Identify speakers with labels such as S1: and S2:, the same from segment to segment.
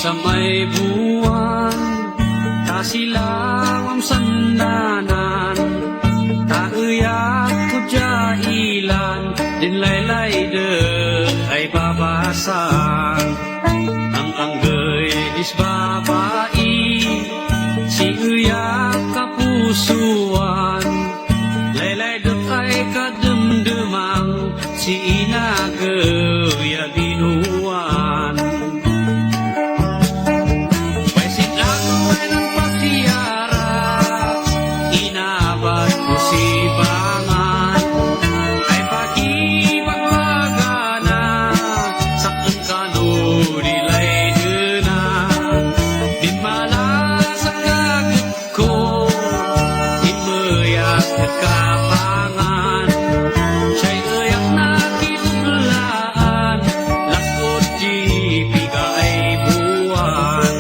S1: sa may buwan, ta silawam sandanan, ta uyak kudya ilan, din laylay de ay babasan. Ang anggay is babai, si uyak kapusuan, laylay de ay kademdemang, si inagaw ya binuan. Paisin ako ay ng pagsiyara, inabad ko si bangan, ay pakipagpagana, saktan ka no nilay duna, di malasa kagad ko, imayak at kapangan, siya'y ayak na kinublaan, lakot di bigay buwan.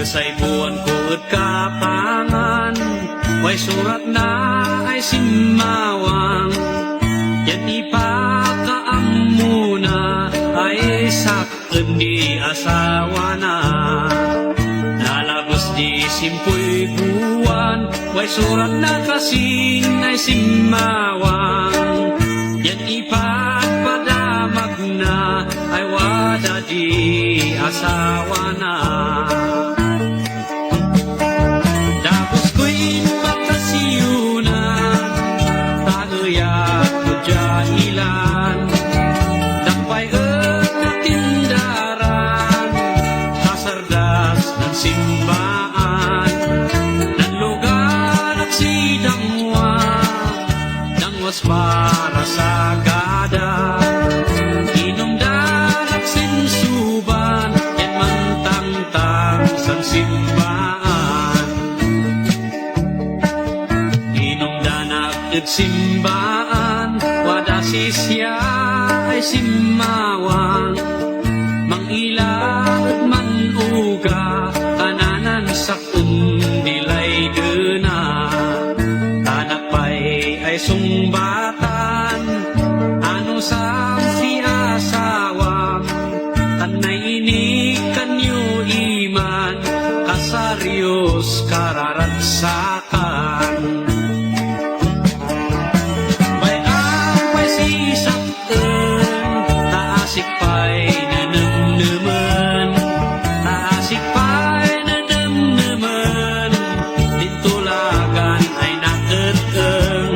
S1: Kasay buwan ko at kapangan, way surat na ay simawang, yan ipakaam na ay saktan di asawa na. Nalabas di simpuy buwan, way surat na kasing ay simawang, yan ipagpadamag na ay wada di asawa na. Tapos ko'y bakasiyunan, taguyak ko dyan ilan, dakpay at tindaran, kasardas ng simbaan, ng lugar at sidangwa, dangwas para sa gada, inumdan at sinsuban, yan mantang-tang sang simbaan. Inumdan at simbaan, wada sisya ay simawang, mangila at manuga, kananan sa kundilay duna, tanakpay ay sungbatan, ano sa siasawam, tanay ini kanyo iman, kasaryos kararatsakan. May away sisaktan, taasik pa'y nanamnaman, taasik pa'y nanamnaman, ditulagan ay nakatang.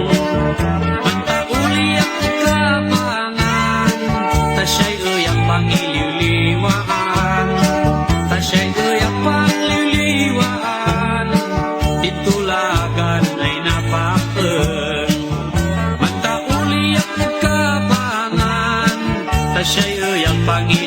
S1: Pantauli at kapangan, ta siya'y uyak pangiliwliwaan, ta siya'y uyak pangliliwaan, ditulagan ay napakang. Pantauli at kapangan, ta siya'y uyak pangiliwaan,